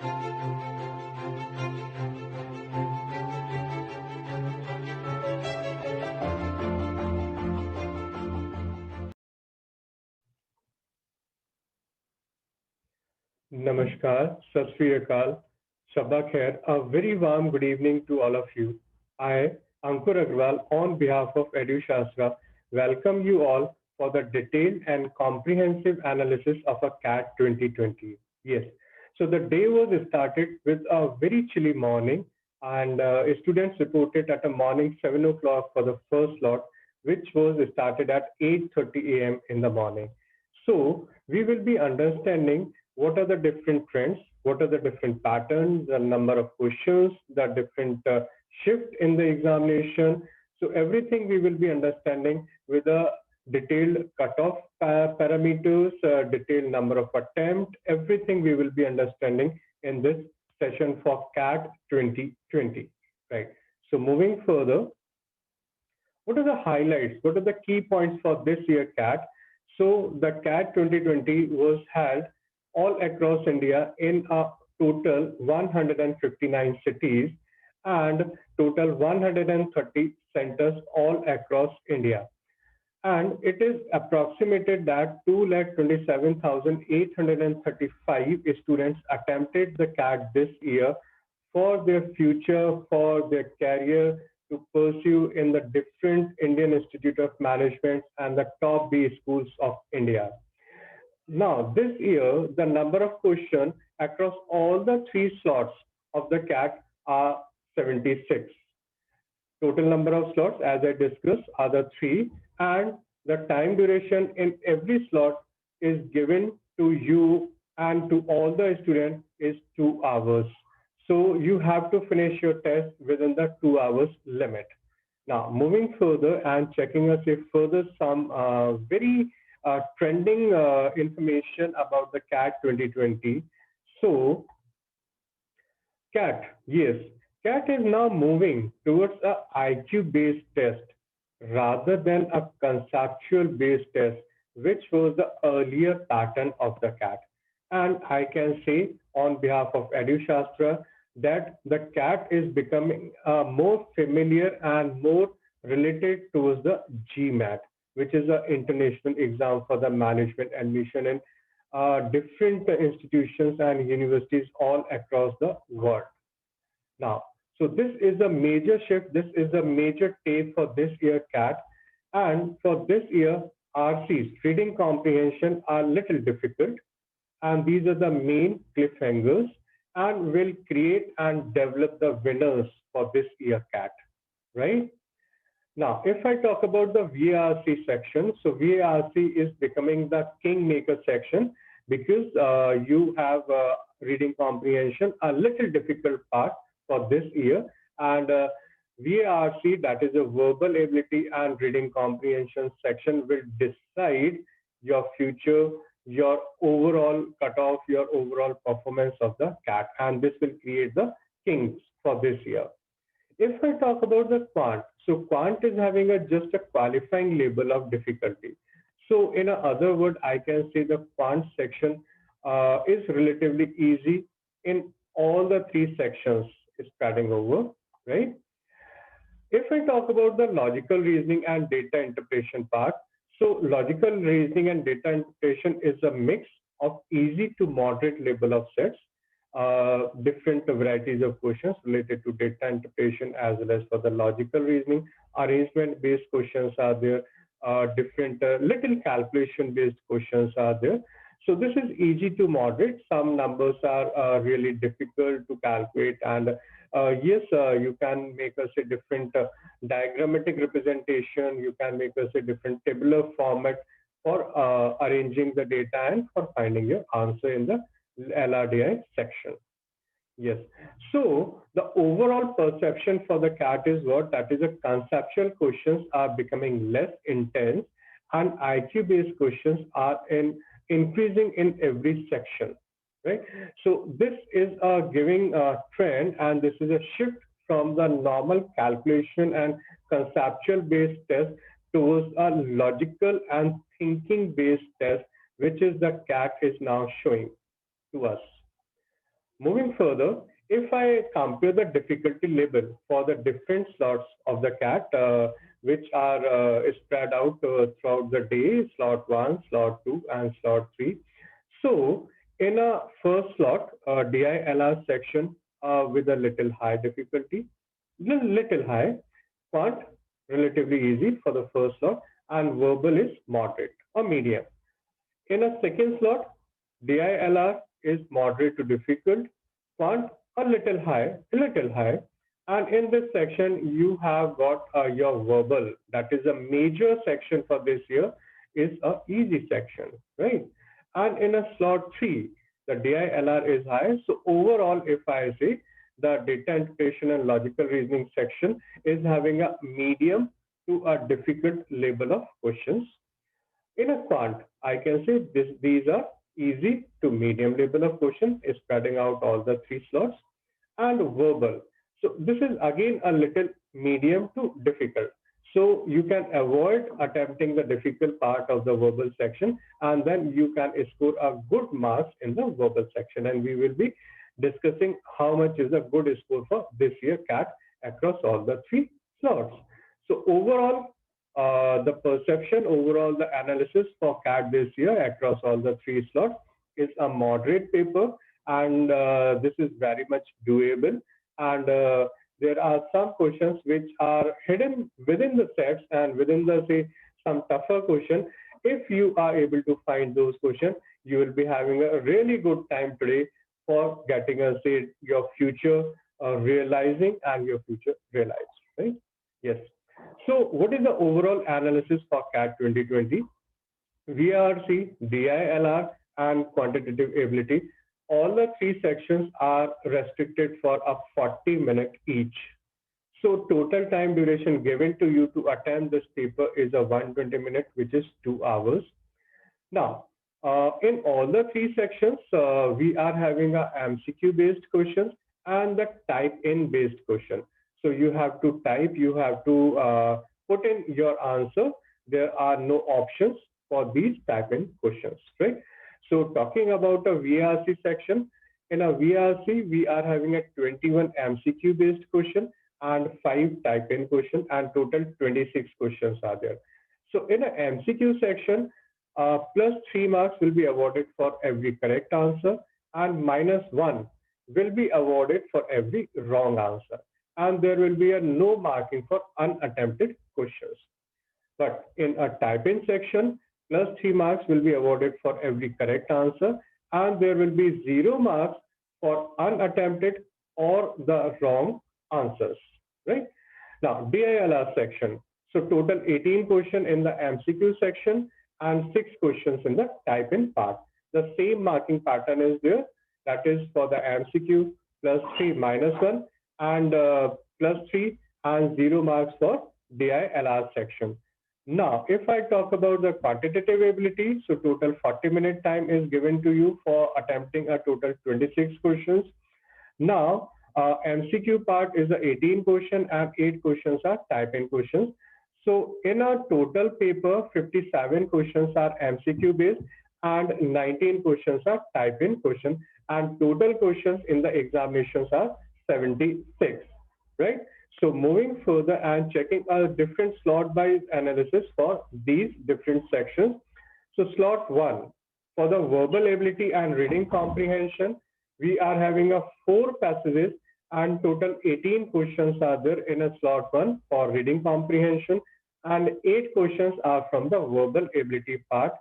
Namaskar, Sat Sri Akal, Shabba Khair, a very warm good evening to all of you. I, Ankur Agrawal, on behalf of EduShastra, welcome you all for the detailed and comprehensive analysis of a CAT 2020. Yes, so the day was started with a very chilly morning, and students reported at a morning 7 o'clock for the first slot, which was started at 8:30 a.m. in the morning. So we will be understanding what are the different trends, what are the different patterns, the number of questions, the different shift in the examination. So everything we will be understanding with a detailed cutoff parameters, detailed number of attempt, everything we will be understanding in this session for CAT 2020, right? So moving further, what are the highlights? What are the key points for this year CAT? So the CAT 2020 was held all across India in a total 159 cities and total 130 centers all across India. And it is approximated that 227,835 students attempted the CAT this year for their future, for their career to pursue in the different Indian Institute of Management and the top B schools of India. Now, this year, the number of questions across all the three slots of the CAT are 76. Total number of slots, as I discussed, are the three, and the time duration in every slot is given to you and to all the students is 2 hours. So you have to finish your test within the 2 hours limit. Now, moving further and checking us if further some very trending information about the CAT 2020. So, CAT, yes, CAT is now moving towards a IQ-based test rather than a conceptual-based test, which was the earlier pattern of the CAT. And I can say on behalf of EduShastra that the CAT is becoming more familiar and more related towards the GMAT, which is an international exam for the management admission in different institutions and universities all across the world. Now, so this is a major shift. This is a major take for this year CAT. And for this year, RCs, reading comprehension, are little difficult. And these are the main cliffhangers and will create and develop the winners for this year CAT, right? Now, if I talk about the VARC section, so VARC is becoming the kingmaker section because you have reading comprehension, a little difficult part for this year. And VARC, that is a verbal ability and reading comprehension section, will decide your future, your overall cutoff, your overall performance of the CAT. And this will create the kings for this year. If I talk about the quant, so quant is having just a qualifying label of difficulty. So in other word, I can say the quant section is relatively easy in all the three sections spreading over, right? If I talk about the logical reasoning and data interpretation part, so logical reasoning and data interpretation is a mix of easy to moderate level of sets, different varieties of questions related to data interpretation as well as for the logical reasoning. Arrangement based questions are there, different little calculation based questions are there. So this is easy to moderate. Some numbers are really difficult to calculate, and yes, you can make us a different diagrammatic representation. You can make us a different tabular format for arranging the data and for finding your answer in the LRDI section. Yes. So the overall perception for the CAT is what? That is, a conceptual questions are becoming less intense, and IQ-based questions are increasing in every section, right? So this is a giving trend, and this is a shift from the normal calculation and conceptual-based test towards a logical and thinking-based test, which is the CAT is now showing to us. Moving further, if I compare the difficulty level for the different slots of the CAT, which are spread out throughout the day, slot 1, slot 2, and slot 3. So, in a first slot, DILR section with a little high difficulty, little high, quant relatively easy for the first slot, and verbal is moderate or medium. In a second slot, DILR is moderate to difficult, quant a little high. And in this section, you have got your verbal. That is a major section for this year is a easy section, right? And in a slot 3, the DILR is high. So overall, if I say the data interpretation and logical reasoning section is having a medium to a difficult level of questions. In a quant, I can say these are easy to medium level of question, spreading out all the 3 slots, and verbal. So this is again a little medium to difficult. So you can avoid attempting the difficult part of the verbal section, and then you can score a good marks in the verbal section. And we will be discussing how much is a good score for this year CAT across all the 3 slots. So overall, the perception, overall the analysis for CAT this year across all the 3 slots is a moderate paper, and this is very much doable. And there are some questions which are hidden within the sets and within the, say, some tougher question. If you are able to find those questions, you will be having a really good time today for getting a, say, your future realizing and your future realized, right? Yes. So what is the overall analysis for CAT 2020? VRC, DILR, and quantitative ability. All the 3 sections are restricted for a 40-minute each. So total time duration given to you to attempt this paper is a 120 minute, which is 2 hours. Now, in all the 3 sections, we are having a MCQ based questions and the type in based question. So you have to type, you have to put in your answer. There are no options for these type in questions, right? So talking about a VRC section, in a VRC, we are having a 21 MCQ based question and 5 type in question, and total 26 questions are there. So in a MCQ section, plus 3 marks will be awarded for every correct answer, and -1 will be awarded for every wrong answer. And there will be a no marking for unattempted questions. But in a type-in section, plus 3 marks will be awarded for every correct answer, and there will be 0 marks for unattempted or the wrong answers, right? Now, DILR section. So total 18 questions in the MCQ section and 6 questions in the type-in part. The same marking pattern is there. That is for the MCQ, plus 3 -1, and plus 3 and 0 marks for DILR section. Now, if I talk about the quantitative ability, so total 40-minute time is given to you for attempting a total 26 questions. Now, MCQ part is the 18 question and 8 questions are type-in questions. So in our total paper, 57 questions are MCQ based and 19 questions are type-in question, and total questions in the examinations are 76, right? So moving further and checking a different slot-wise analysis for these different sections. So slot 1, for the verbal ability and reading comprehension, we are having a 4 passages and total 18 questions are there in a slot 1 for reading comprehension, and 8 questions are from the verbal ability part.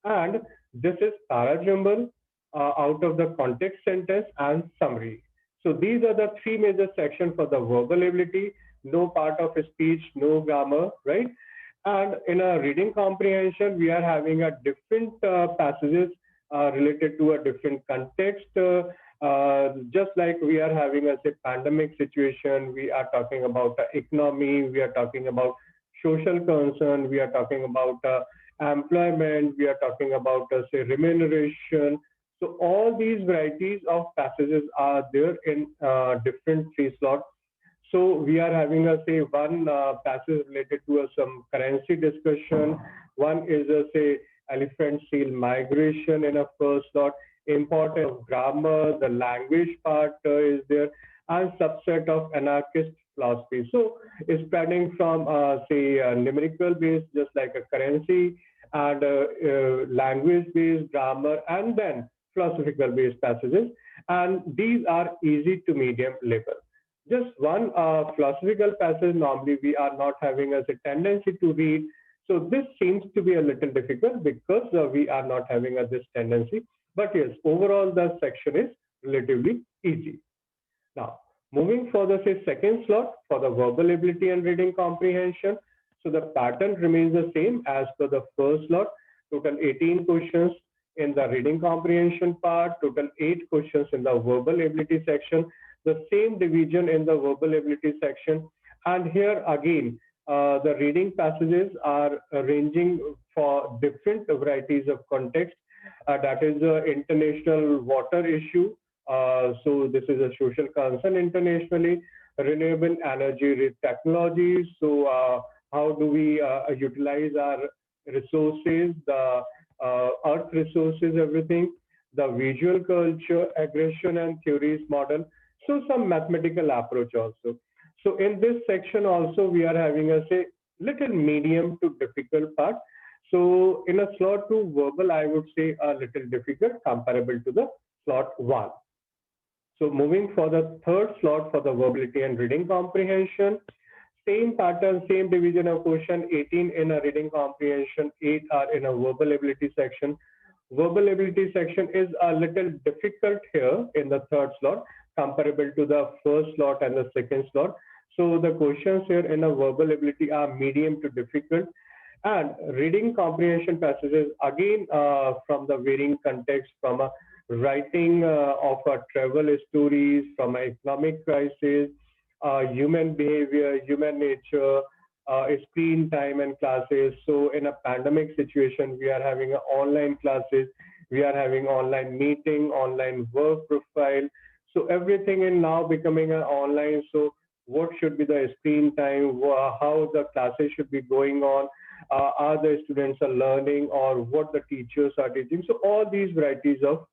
And this is parajumble, out of the context sentence and summary. So these are the 3 major sections for the verbal ability, no part of speech, no grammar, right? And in a reading comprehension, we are having a different passages related to a different context. Just like we are having a, say, pandemic situation, we are talking about the economy, we are talking about social concern, we are talking about employment, we are talking about, say, remuneration. So all these varieties of passages are there in different 3 slots. So we are having a, say, one passage related to some currency discussion. One is a, say, elephant seal migration in a first slot. importance of grammar, the language part is there, and subset of anarchist philosophy. So it's spreading from, say, numerical based, just like a currency, and language based, grammar, and then philosophical based passages. And these are easy to medium level. Just one philosophical passage normally we are not having as a tendency to read. So this seems to be a little difficult because we are not having this tendency. But yes, overall the section is relatively easy. Now, moving for the say, second slot for the verbal ability and reading comprehension. So the pattern remains the same as per the first slot. Total 18 questions in the reading comprehension part, total 8 questions in the verbal ability section, the same division in the verbal ability section. And here again, the reading passages are ranging for different varieties of context. That is the international water issue. So this is a social concern internationally. Renewable energy technologies. So how do we utilize our resources, the earth resources, everything, the visual culture, aggression and theories model. So some mathematical approach also. So in this section also we are having a say little medium to difficult part. So in a slot 2 verbal, I would say a little difficult comparable to the slot 1. So moving for the third slot for the verbalization and reading comprehension, same pattern, same division of question, 18 in a reading comprehension, 8 are in a verbal ability section. Verbal ability section is a little difficult here in the third slot comparable to the first slot and the second slot. So the questions here in a verbal ability are medium to difficult, and reading comprehension passages again from the varying context, from a writing of travel stories, from an economic crisis, human behavior, human nature, screen time and classes. So in a pandemic situation, we are having online classes, we are having online meeting, online work profile. So everything is now becoming online. So what should be the screen time, how the classes should be going on, are the students are learning, or what the teachers are teaching. So all these varieties of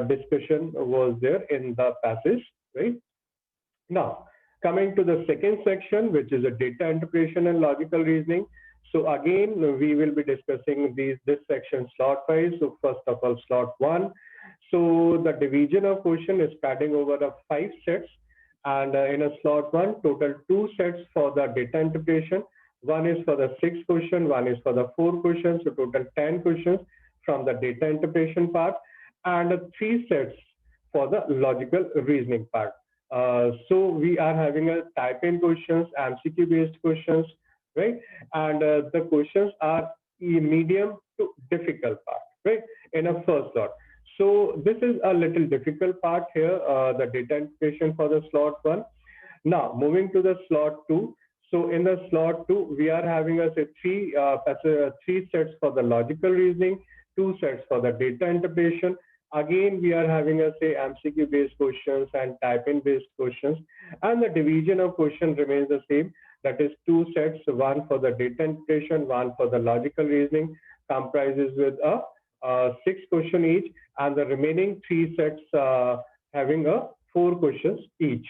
discussion was there in the passage, right? Now, coming to the second section, which is a data interpretation and logical reasoning. So again, we will be discussing this section slot wise. So first of all, slot 1. So the division of question is spreading over the 5 sets, and in a slot 1, total 2 sets for the data interpretation. One is for the 6 question, one is for the 4 questions. So total 10 questions from the data interpretation part, and 3 sets for the logical reasoning part. So we are having a type-in questions, MCQ-based questions, right? And the questions are medium to difficult part, right? In a first slot. So this is a little difficult part here, the data interpretation for the slot 1. Now moving to the slot 2. So in the slot 2, we are having a say, three sets for the logical reasoning, 2 sets for the data interpretation. Again, we are having a say MCQ-based questions and type-in based questions, and the division of question remains the same. That is 2 sets, one for the data interpretation, one for the logical reasoning, comprises with a 6 question each, and the remaining 3 sets having a 4 questions each,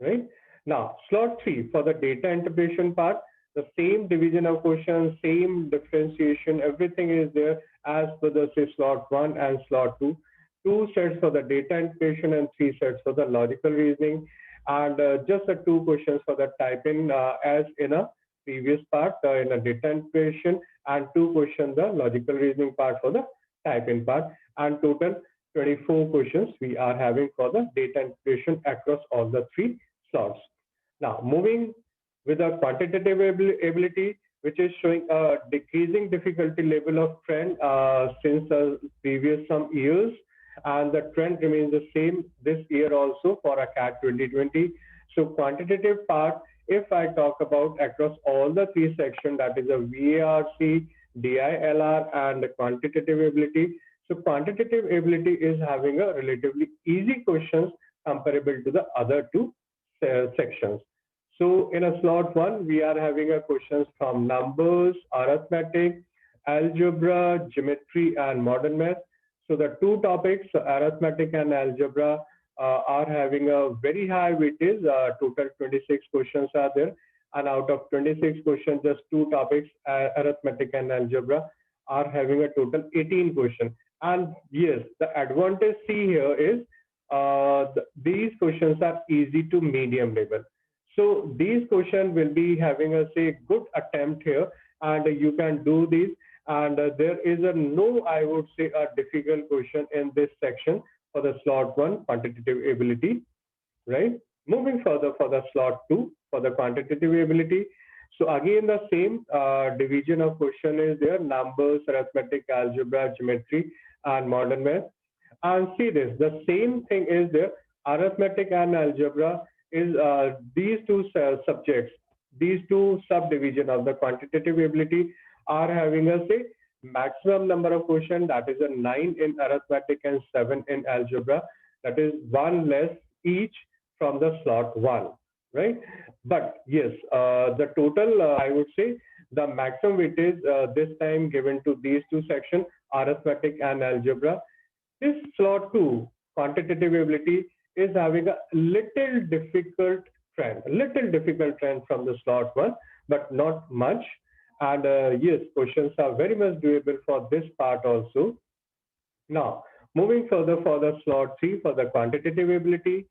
right? Now, slot 3 for the data interpretation part, the same division of questions, same differentiation, everything is there as per the say, slot 1 and slot 2. 2 sets for the data interpretation and 3 sets for the logical reasoning, and just 2 questions for the type-in as in a previous part in a data interpretation, and 2 questions the logical reasoning part for the type-in part, and total 24 questions we are having for the data interpretation across all the 3 slots. Now, moving with a quantitative ability, which is showing a decreasing difficulty level of trend since previous some years, and the trend remains the same this year also for a CAT 2020. So quantitative part, if I talk about across all the 3 sections, that is a VARC, DILR, and quantitative ability. So quantitative ability is having a relatively easy questions comparable to the other 2 sections. So in a slot 1, we are having a questions from numbers, arithmetic, algebra, geometry, and modern math. So the two topics, arithmetic and algebra, are having a very high weightage. Total 26 questions are there, and out of 26 questions, just two topics, arithmetic and algebra, are having a total 18 questions. And yes, the advantage see here is these questions are easy to medium level. So these questions will be having a say good attempt here, and you can do these. And there is a no, I would say, a difficult question in this section for the slot one, quantitative ability, right? Moving further for the slot two, for the quantitative ability. So again, the same division of question is there: numbers, arithmetic, algebra, geometry, and modern math. And see this, the same thing is there. Arithmetic and algebra is these two subjects, these two subdivision of the quantitative ability are having a say maximum number of questions, that is a 9 in arithmetic and 7 in algebra, that is one less each from the slot one, right? But yes, the total I would say the maximum weightage this time given to these two sections, arithmetic and algebra. This slot two, quantitative ability, is having a little difficult trend from the slot one, but not much. And yes, questions are very much doable for this part also. Now, moving further for the slot three, for the quantitative ability,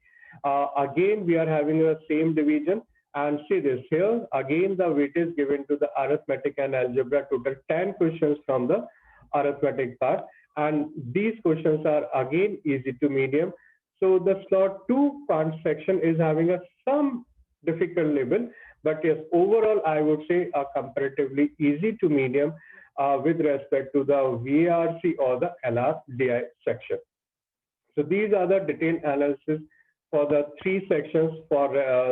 again we are having a same division. And see this here, again the weight is given to the arithmetic and algebra, total 10 questions from the arithmetic part. And these questions are again easy to medium. So the slot two quant section is having a some difficult level, but yes, overall I would say a comparatively easy to medium with respect to the VARC or the LRDI section. So these are the detailed analysis for the three sections for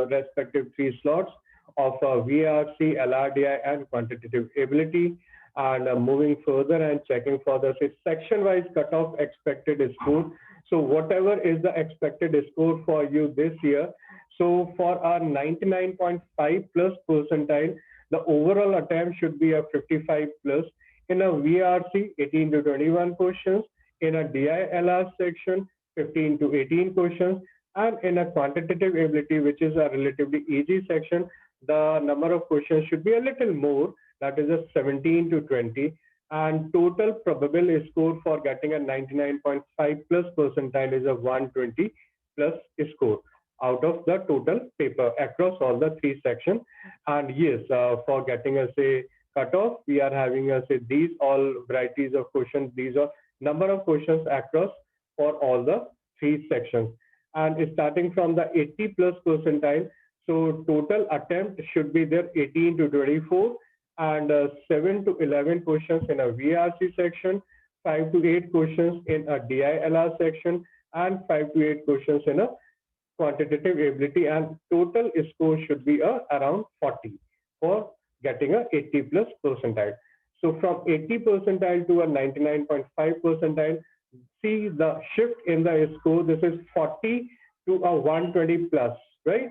respective three slots of VARC, LRDI, and quantitative ability. And moving further and checking for the section-wise cutoff expected score. So whatever is the expected score for you this year. So for our 99.5 plus percentile, the overall attempt should be a 55 plus. In a VRC, 18 to 21 questions. In a DILR section, 15 to 18 questions. And in a quantitative ability, which is a relatively easy section, the number of questions should be a little more, that is a 17 to 20. And total probable score for getting a 99.5 plus percentile is a 120 plus score out of the total paper across all the three sections. And yes, for getting a say cutoff, we are having a say these all varieties of questions, these are number of questions across for all the three sections. And starting from the 80 plus percentile, so total attempt should be there 18 to 24, and 7 to 11 questions in a VRC section, 5 to 8 questions in a DILR section, and 5 to 8 questions in a quantitative ability, and total score should be around 40 for getting a 80 plus percentile. So from 80 percentile to a 99.5 percentile, see the shift in the score. This is 40 to a 120 plus, right?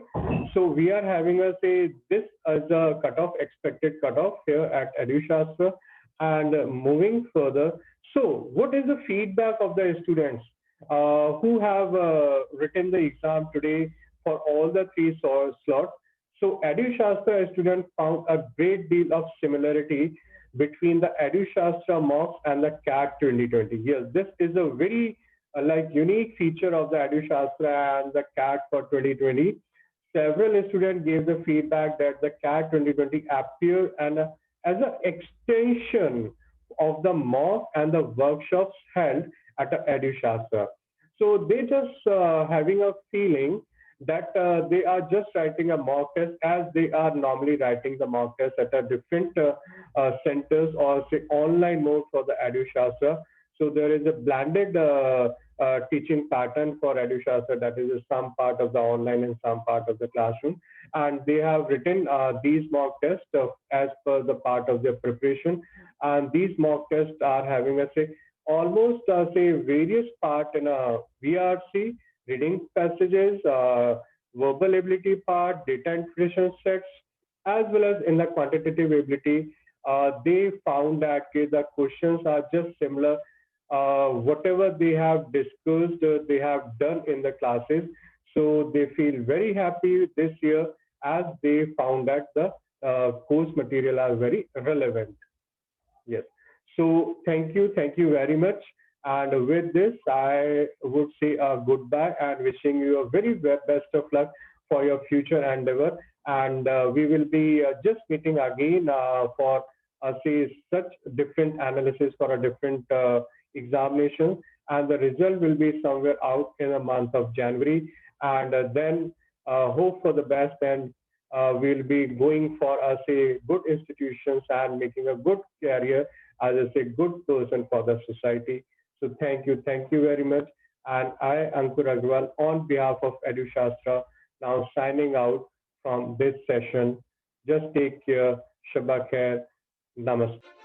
So we are having a say this as a cutoff, expected cutoff here at EduShastra. And moving further, so what is the feedback of the students who have written the exam today for all the three slots? So EduShastra students found a great deal of similarity between the EduShastra mocks and the CAT 2020. Yes, this is a very unique feature of the EduShastra and the CAT for 2020. Several students gave the feedback that the CAT 2020 appeared and as an extension of the mock and the workshops held at the EduShastra. So they just having a feeling that they are just writing a mock test as they are normally writing the mock test at a different centers or say online mode for the EduShastra. So there is a blended teaching pattern for EduShastra, that is some part of the online and some part of the classroom. And they have written these mock tests as per the part of their preparation. And these mock tests are having a say almost say various part in a VRC, reading passages, verbal ability part, data interpretation sets, as well as in the quantitative ability. They found that the questions are just similar whatever they have discussed, they have done in the classes. So they feel very happy this year as they found that the course material are very relevant. Yes. So thank you very much. And with this, I would say a goodbye and wishing you a very best of luck for your future endeavor. And we will be just meeting again for say such different analysis for a different examination. And the result will be somewhere out in the month of January. And then hope for the best and we'll be going for say good institutions and making a good career as a good person for the society. So thank you very much. And I, Ankur Agrawal, on behalf of EduShastra, now signing out from this session. Just take care. Shabba Khair. Namaste.